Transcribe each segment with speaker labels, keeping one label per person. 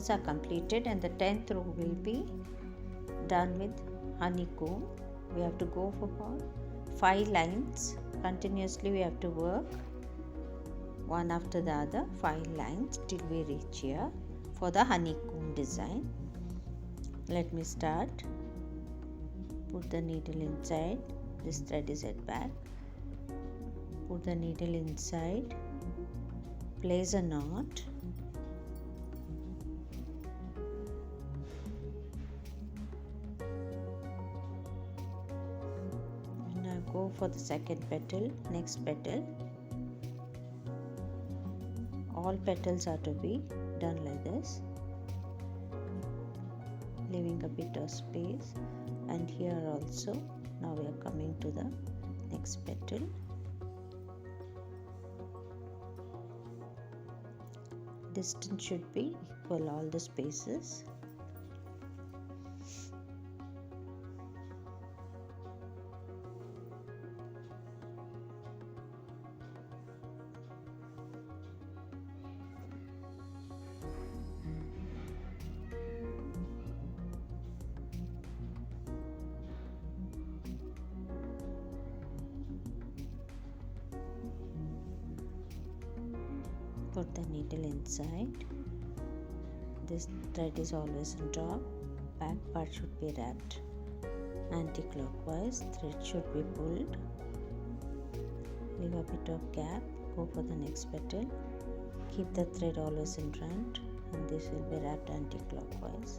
Speaker 1: rows are completed and the 10th row will be done with honeycomb. We have to go for 5 lines. Continuously we have to work one after the other 5 lines till we reach here for the honeycomb design. Let me start. Put the needle inside. This thread is at back. Put the needle inside. Place a knot. Now go for the second petal, next petal. All petals are to be done like this, leaving a bit of space, and here also. Now we are coming to the next petal. Distance should be equal, all the spaces. Put the needle inside. This thread is always on top. Back part should be wrapped anti-clockwise. Thread should be pulled. Leave a bit of gap. Go for the next petal. Keep the thread always in front, and this will be wrapped anti-clockwise.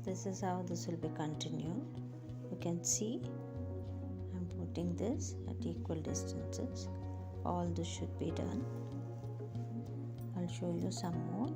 Speaker 1: This is how this will be continued. You can see I'm putting this at equal distances. All this should be done. I'll show you some more.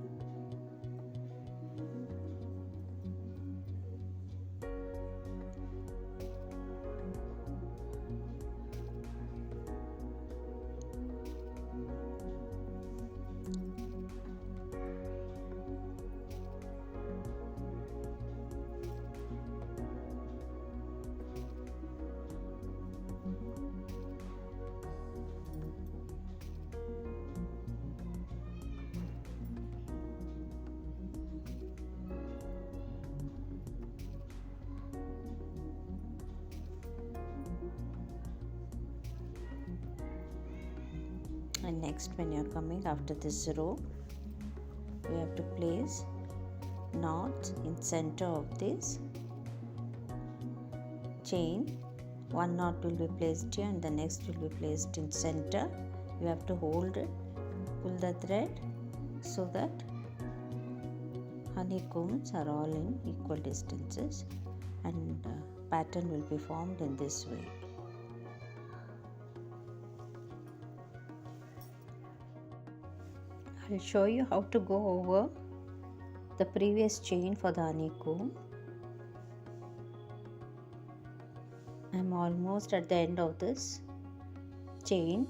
Speaker 1: And next, when you are coming after this row, we have to place knots in center of this chain. One knot will be placed here and the next will be placed in center. You have to hold it, pull the thread so that honeycombs are all in equal distances, and pattern will be formed in this way. I'll show you how to go over the previous chain for the honeycomb. I'm almost at the end of this chain.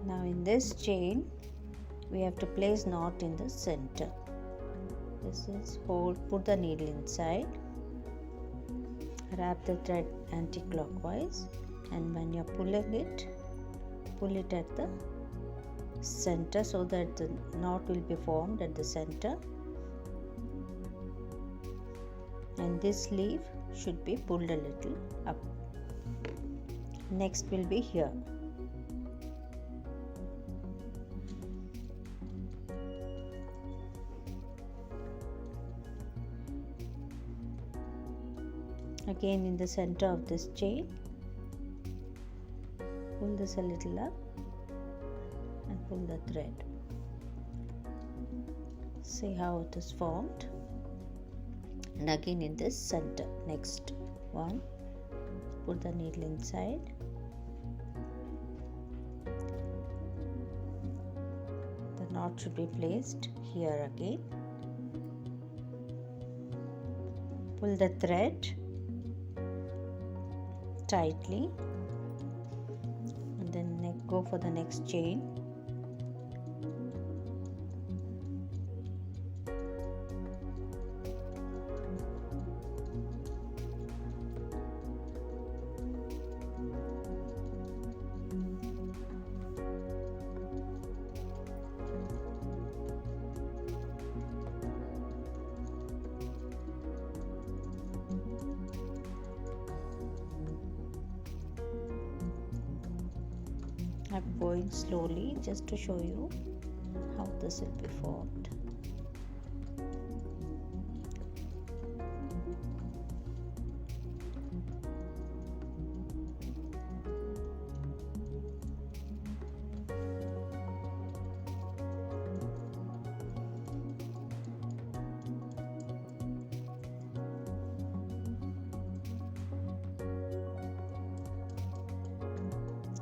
Speaker 1: Now in this chain we have to place knot in the center. This is put the needle inside, wrap the thread anti-clockwise, and when you're pulling it, pull it at the center so that the knot will be formed at the center, and this sleeve should be pulled a little up. Next will be here. Again in the center of this chain, pull this a little up and pull the thread. See how it is formed. And again in this center, next one, put the needle inside. The knot should be placed here again. Pull the thread tightly and then go for the next chain. I'm going slowly just to show you how this will be formed.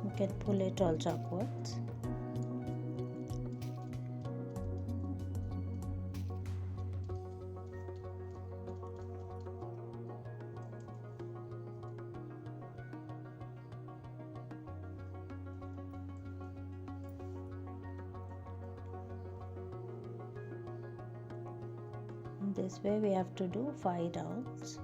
Speaker 1: You can pull it also upwards. In this way we have to do 5 rounds.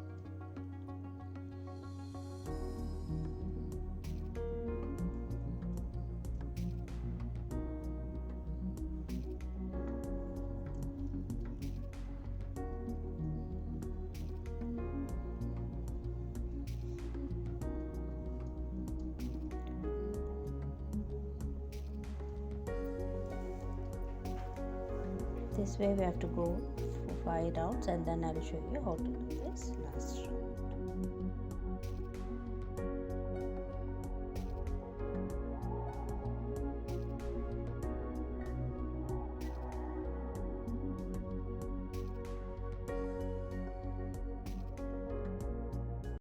Speaker 1: This way we have to go for 5 rounds, and then I will show you how to do this last round.